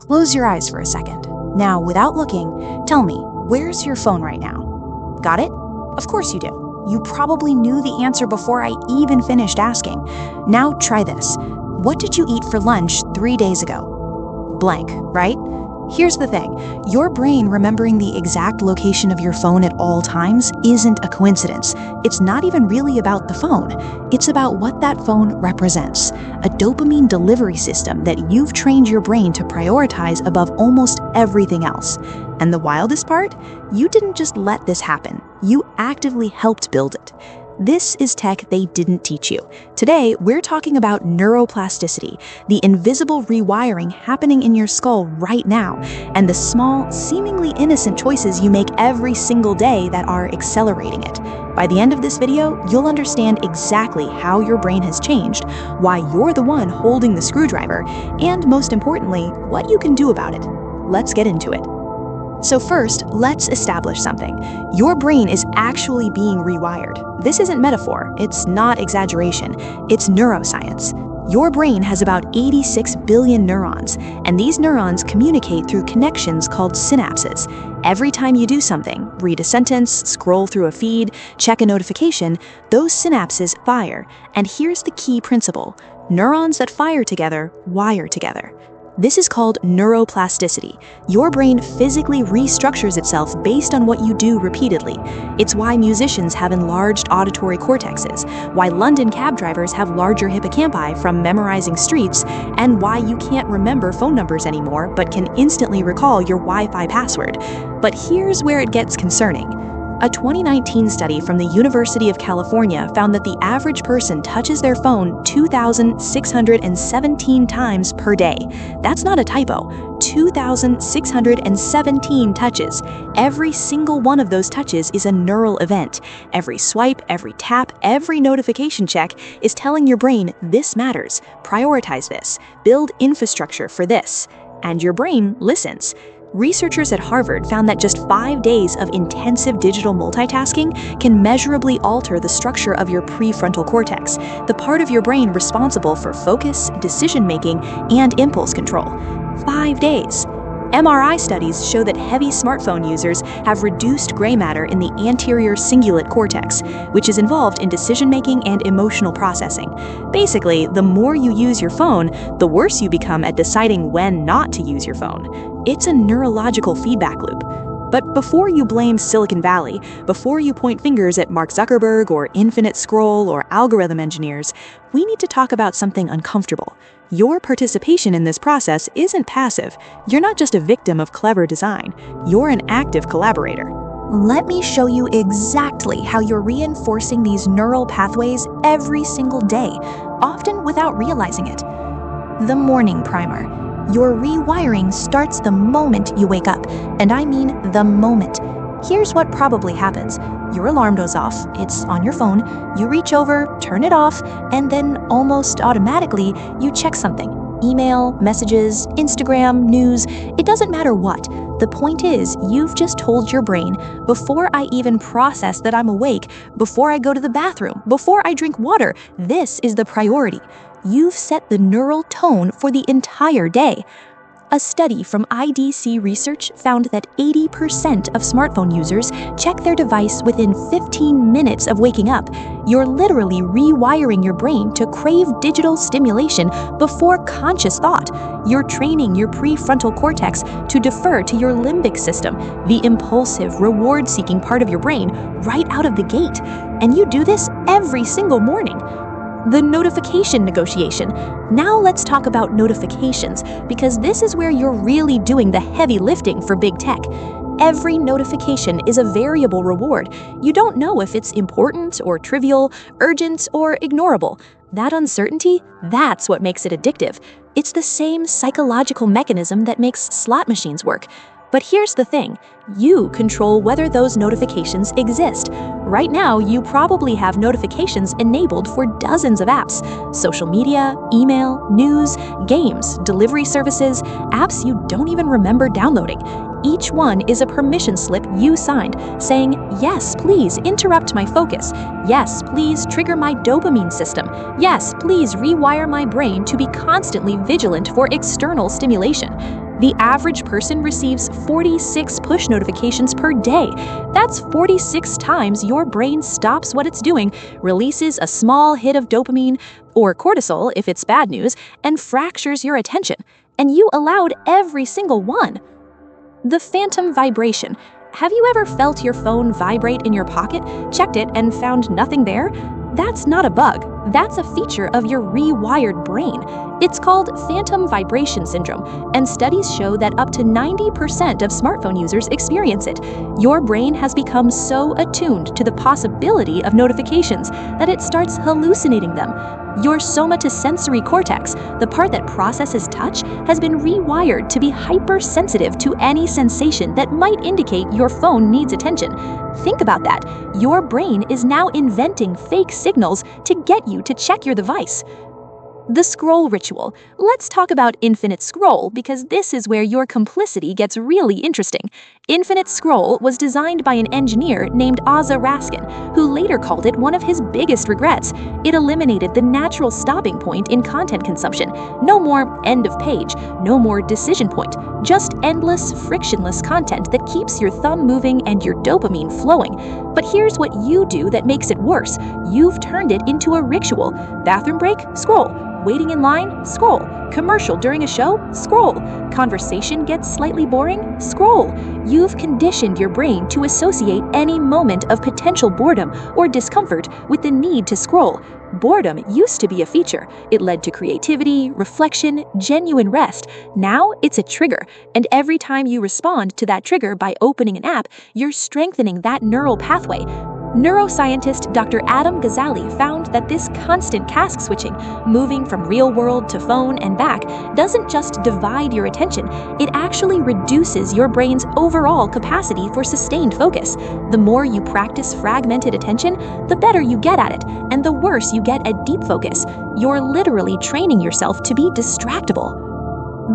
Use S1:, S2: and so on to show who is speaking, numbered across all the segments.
S1: Close your eyes for a second. Now, without looking, tell me, where's your phone right now? Got it? Of course you do. You probably knew the answer before I even finished asking. Now try this. What did you eat for lunch 3 days ago? Blank, right? Here's the thing. Your brain remembering the exact location of your phone at all times isn't a coincidence. It's not even really about the phone. It's about what that phone represents. A dopamine delivery system that you've trained your brain to prioritize above almost everything else. And the wildest part? You didn't just let this happen. You actively helped build it. This is tech they didn't teach you. Today, we're talking about neuroplasticity, the invisible rewiring happening in your skull right now, and the small, seemingly innocent choices you make every single day that are accelerating it. By the end of this video, you'll understand exactly how your brain has changed, why you're the one holding the screwdriver, and most importantly, what you can do about it. Let's get into it. So first, let's establish something. Your brain is actually being rewired. This isn't metaphor, it's not exaggeration, it's neuroscience. Your brain has about 86 billion neurons, and these neurons communicate through connections called synapses. Every time you do something, read a sentence, scroll through a feed, check a notification, those synapses fire. And here's the key principle. Neurons that fire together wire together. This is called neuroplasticity. Your brain physically restructures itself based on what you do repeatedly. It's why musicians have enlarged auditory cortexes, why London cab drivers have larger hippocampi from memorizing streets, and why you can't remember phone numbers anymore but can instantly recall your Wi-Fi password. But here's where it gets concerning. A 2019 study from the University of California found that the average person touches their phone 2,617 times per day. That's not a typo. 2,617 touches. Every single one of those touches is a neural event. Every swipe, every tap, every notification check is telling your brain this matters. Prioritize this. Build infrastructure for this. And your brain listens. Researchers at Harvard found that just 5 days of intensive digital multitasking can measurably alter the structure of your prefrontal cortex, the part of your brain responsible for focus, decision-making, and impulse control. 5 days. MRI studies show that heavy smartphone users have reduced gray matter in the anterior cingulate cortex, which is involved in decision-making and emotional processing. Basically, the more you use your phone, the worse you become at deciding when not to use your phone. It's a neurological feedback loop. But before you blame Silicon Valley, before you point fingers at Mark Zuckerberg or Infinite Scroll or algorithm engineers, we need to talk about something uncomfortable. Your participation in this process isn't passive. You're not just a victim of clever design. You're an active collaborator. Let me show you exactly how you're reinforcing these neural pathways every single day, often without realizing it. The morning primer. Your rewiring starts the moment you wake up, and I mean the moment. Here's what probably happens. Your alarm goes off, it's on your phone, you reach over, turn it off, and then almost automatically you check something. Email, messages, Instagram, news, it doesn't matter what. The point is, you've just told your brain, before I even process that I'm awake, before I go to the bathroom, before I drink water, this is the priority. You've set the neural tone for the entire day. A study from IDC Research found that 80% of smartphone users check their device within 15 minutes of waking up. You're literally rewiring your brain to crave digital stimulation before conscious thought. You're training your prefrontal cortex to defer to your limbic system, the impulsive, reward-seeking part of your brain, right out of the gate. And you do this every single morning. The notification negotiation. Now let's talk about notifications, because this is where you're really doing the heavy lifting for big tech. Every notification is a variable reward. You don't know if it's important or trivial, urgent or ignorable. That uncertainty, that's what makes it addictive. It's the same psychological mechanism that makes slot machines work. But here's the thing, you control whether those notifications exist. Right now, you probably have notifications enabled for dozens of apps: social media, email, news, games, delivery services, apps you don't even remember downloading. Each one is a permission slip you signed, saying, yes, please interrupt my focus. Yes, please trigger my dopamine system. Yes, please rewire my brain to be constantly vigilant for external stimulation. The average person receives 46 push notifications per day. That's 46 times your brain stops what it's doing, releases a small hit of dopamine, or cortisol if it's bad news, and fractures your attention. And you allowed every single one. The phantom vibration. Have you ever felt your phone vibrate in your pocket, checked it, and found nothing there? That's not a bug. That's a feature of your rewired brain. It's called phantom vibration syndrome, and studies show that up to 90% of smartphone users experience it. Your brain has become so attuned to the possibility of notifications that it starts hallucinating them. Your somatosensory cortex, the part that processes touch, has been rewired to be hypersensitive to any sensation that might indicate your phone needs attention. Think about that. Your brain is now inventing fake signals to get you to check your device. The scroll ritual. Let's talk about infinite scroll because this is where your complicity gets really interesting. Infinite scroll was designed by an engineer named Asa Raskin, who later called it one of his biggest regrets. It eliminated the natural stopping point in content consumption. No more end of page, no more decision point, just endless, frictionless content that keeps your thumb moving and your dopamine flowing. But here's what you do that makes it worse. You've turned it into a ritual. Bathroom break? Scroll. Waiting in line? Scroll. Commercial during a show? Scroll. Conversation gets slightly boring? Scroll. You've conditioned your brain to associate any moment of potential boredom or discomfort with the need to scroll. Boredom used to be a feature. It led to creativity, reflection, genuine rest. Now it's a trigger, and every time you respond to that trigger by opening an app, you're strengthening that neural pathway. Neuroscientist Dr. Adam Gazzaley found that this constant task switching, moving from real world to phone and back, doesn't just divide your attention, it actually reduces your brain's overall capacity for sustained focus. The more you practice fragmented attention, the better you get at it, and the worse you get at deep focus. You're literally training yourself to be distractible.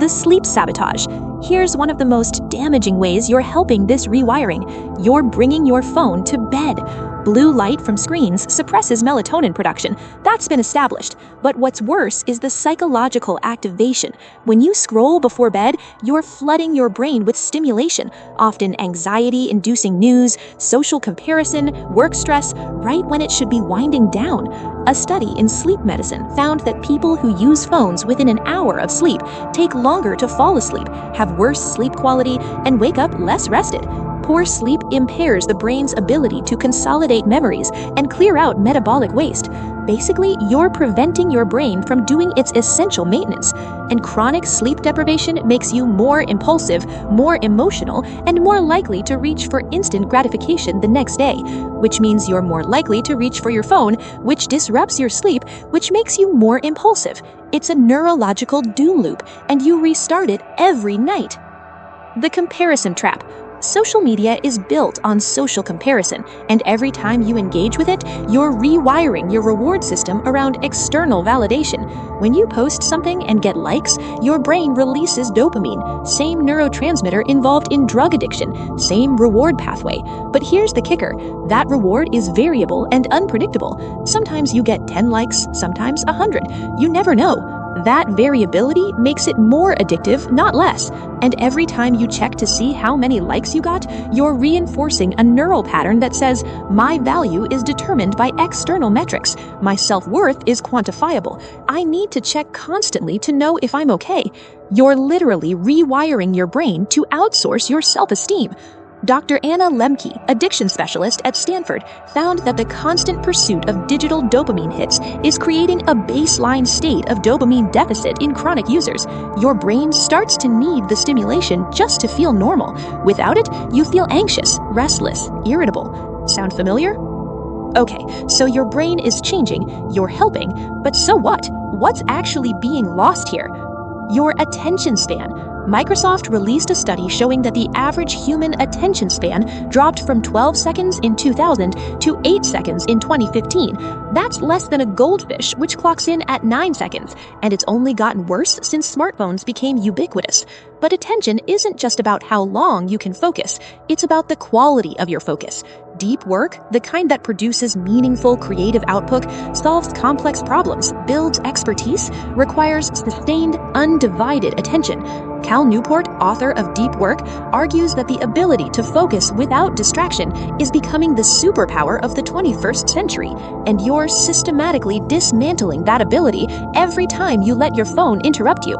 S1: The sleep sabotage. Here's one of the most damaging ways you're helping this rewiring. You're bringing your phone to bed. Blue light from screens suppresses melatonin production. That's been established. But what's worse is the psychological activation. When you scroll before bed, you're flooding your brain with stimulation, often anxiety-inducing news, social comparison, work stress, right when it should be winding down. A study in sleep medicine found that people who use phones within an hour of sleep take longer to fall asleep, have worse sleep quality, and wake up less rested. Poor sleep impairs the brain's ability to consolidate memories and clear out metabolic waste. Basically, you're preventing your brain from doing its essential maintenance. And chronic sleep deprivation makes you more impulsive, more emotional, and more likely to reach for instant gratification the next day, which means you're more likely to reach for your phone, which disrupts your sleep, which makes you more impulsive. It's a neurological doom loop, and you restart it every night. The comparison trap. Social media is built on social comparison, and every time you engage with it, you're rewiring your reward system around external validation. When you post something and get likes, your brain releases dopamine, same neurotransmitter involved in drug addiction, same reward pathway. But here's the kicker, that reward is variable and unpredictable. Sometimes you get 10 likes, sometimes 100. You never know. That variability makes it more addictive, not less. And every time you check to see how many likes you got, you're reinforcing a neural pattern that says, my value is determined by external metrics. My self-worth is quantifiable. I need to check constantly to know if I'm okay. You're literally rewiring your brain to outsource your self-esteem. Dr. Anna Lemke, addiction specialist at Stanford, found that the constant pursuit of digital dopamine hits is creating a baseline state of dopamine deficit in chronic users. Your brain starts to need the stimulation just to feel normal. Without it, you feel anxious, restless, irritable. Sound familiar? Okay, so your brain is changing, you're helping, but so what? What's actually being lost here? Your attention span. Microsoft released a study showing that the average human attention span dropped from 12 seconds in 2000 to 8 seconds in 2015. That's less than a goldfish, which clocks in at 9 seconds, and it's only gotten worse since smartphones became ubiquitous. But attention isn't just about how long you can focus, it's about the quality of your focus. Deep work, the kind that produces meaningful creative output, solves complex problems, builds expertise, requires sustained, undivided attention. Cal Newport, author of Deep Work, argues that the ability to focus without distraction is becoming the superpower of the 21st century, and you're systematically dismantling that ability every time you let your phone interrupt you.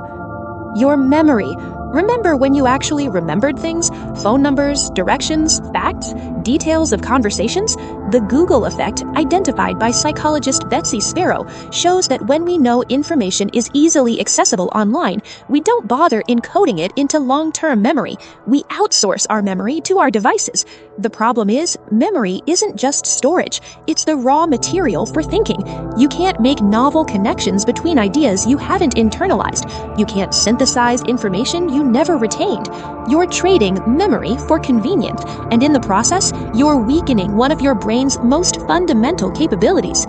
S1: Your memory. Remember when you actually remembered things? Phone numbers, directions, facts, details of conversations? The Google effect, identified by psychologist Betsy Sparrow, shows that when we know information is easily accessible online, we don't bother encoding it into long-term memory. We outsource our memory to our devices. The problem is, memory isn't just storage, it's the raw material for thinking. You can't make novel connections between ideas you haven't internalized. You can't synthesize information you never retained. You're trading memory for convenience, and in the process, you're weakening one of your brain's most fundamental capabilities: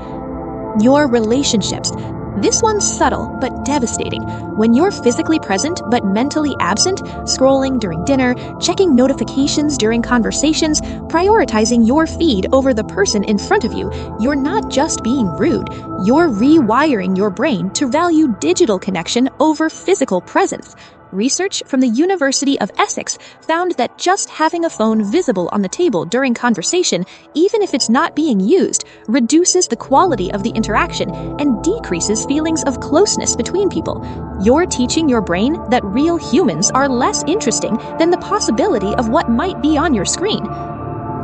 S1: your relationships. This one's subtle but devastating. When you're physically present but mentally absent, scrolling during dinner, checking notifications during conversations, prioritizing your feed over the person in front of you, you're not just being rude, you're rewiring your brain to value digital connection over physical presence. Research from the University of Essex found that just having a phone visible on the table during conversation, even if it's not being used, reduces the quality of the interaction and decreases feelings of closeness between people. You're teaching your brain that real humans are less interesting than the possibility of what might be on your screen.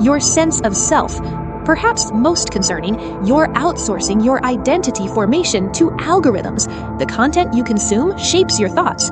S1: Your sense of self. Perhaps most concerning, you're outsourcing your identity formation to algorithms. The content you consume shapes your thoughts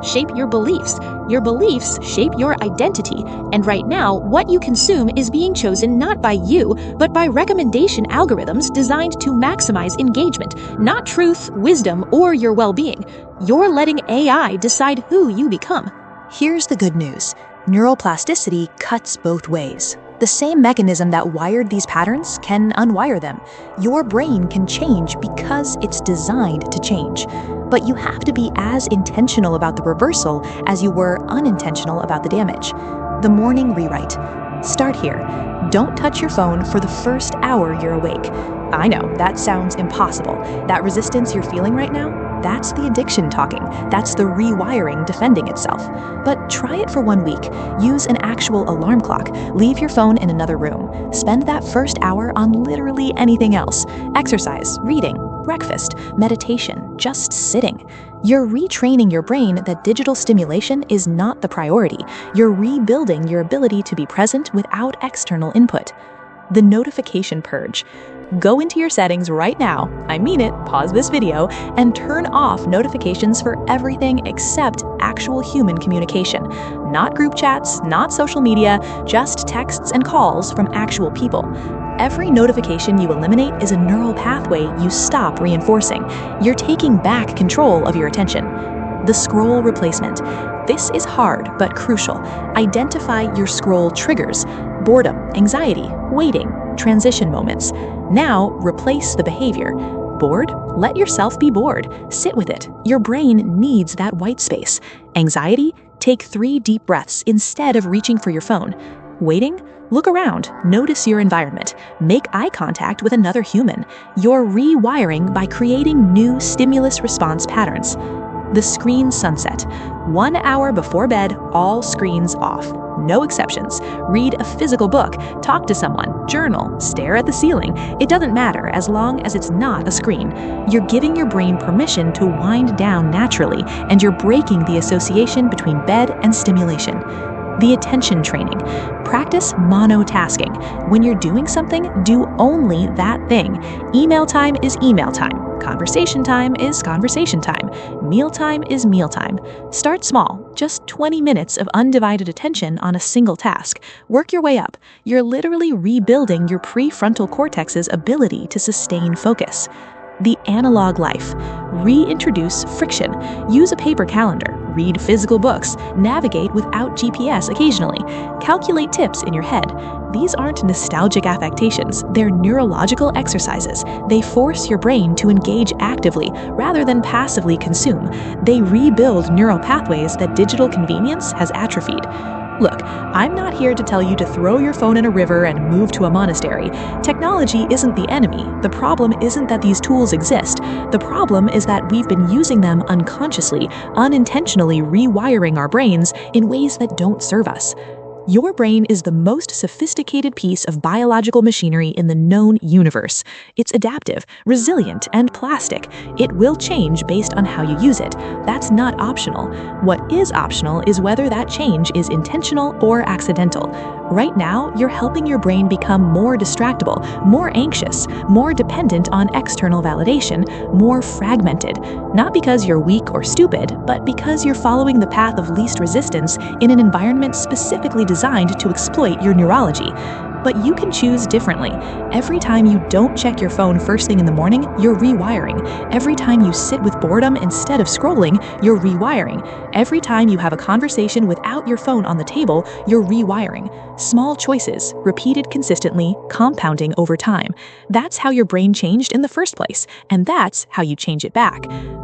S1: shape your beliefs shape your identity, and right now, what you consume is being chosen not by you, but by recommendation algorithms designed to maximize engagement, not truth, wisdom, or your well-being. You're letting AI decide who you become.
S2: Here's the good news. Neuroplasticity cuts both ways. The same mechanism that wired these patterns can unwire them. Your brain can change because it's designed to change. But you have to be as intentional about the reversal as you were unintentional about the damage. The morning rewrite. Start here. Don't touch your phone for the first hour you're awake. I know, that sounds impossible. That resistance you're feeling right now? That's the addiction talking. That's the rewiring defending itself. But try it for 1 week. Use an actual alarm clock. Leave your phone in another room. Spend that first hour on literally anything else. Exercise, reading, breakfast, meditation, just sitting. You're retraining your brain that digital stimulation is not the priority. You're rebuilding your ability to be present without external input. The notification purge. Go into your settings right now, I mean it, pause this video, and turn off notifications for everything except actual human communication. Not group chats, not social media, just texts and calls from actual people. Every notification you eliminate is a neural pathway you stop reinforcing. You're taking back control of your attention. The scroll replacement. This is hard but crucial. Identify your scroll triggers: boredom, anxiety, waiting, transition moments. Now, replace the behavior. Bored? Let yourself be bored. Sit with it. Your brain needs that white space. Anxiety? Take 3 deep breaths instead of reaching for your phone. Waiting? Look around. Notice your environment. Make eye contact with another human. You're rewiring by creating new stimulus response patterns. The screen sunset. 1 hour before bed, all screens off. No exceptions. Read a physical book, talk to someone, journal, stare at the ceiling. It doesn't matter as long as it's not a screen. You're giving your brain permission to wind down naturally, and you're breaking the association between bed and stimulation. The attention training. Practice monotasking. When you're doing something, do only that thing. Email time is email time. Conversation time is conversation time. Meal time is meal time. Start small, just 20 minutes of undivided attention on a single task. Work your way up. You're literally rebuilding your prefrontal cortex's ability to sustain focus. The analog life. Reintroduce friction. Use a paper calendar. Read physical books. Navigate without GPS occasionally. Calculate tips in your head. These aren't nostalgic affectations. They're neurological exercises. They force your brain to engage actively rather than passively consume. They rebuild neural pathways that digital convenience has atrophied. Look, I'm not here to tell you to throw your phone in a river and move to a monastery. Technology isn't the enemy. The problem isn't that these tools exist. The problem is that we've been using them unconsciously, unintentionally rewiring our brains in ways that don't serve us. Your brain is the most sophisticated piece of biological machinery in the known universe. It's adaptive, resilient, and plastic. It will change based on how you use it. That's not optional. What is optional is whether that change is intentional or accidental. Right now, you're helping your brain become more distractible, more anxious, more dependent on external validation, more fragmented. Not because you're weak or stupid, but because you're following the path of least resistance in an environment specifically designed to exploit your neurology. But you can choose differently. Every time you don't check your phone first thing in the morning, you're rewiring. Every time you sit with boredom instead of scrolling, you're rewiring. Every time you have a conversation without your phone on the table, you're rewiring. Small choices, repeated consistently, compounding over time. That's how your brain changed in the first place, and that's how you change it back.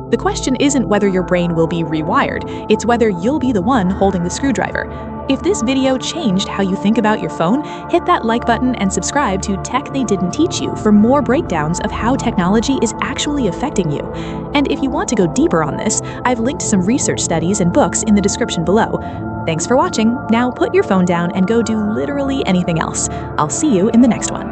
S2: The question isn't whether your brain will be rewired, it's whether you'll be the one holding the screwdriver. If this video changed how you think about your phone, hit that like button and subscribe to Tech They Didn't Teach You for more breakdowns of how technology is actually affecting you. And if you want to go deeper on this, I've linked some research studies and books in the description below. Thanks for watching. Now put your phone down and go do literally anything else. I'll see you in the next one.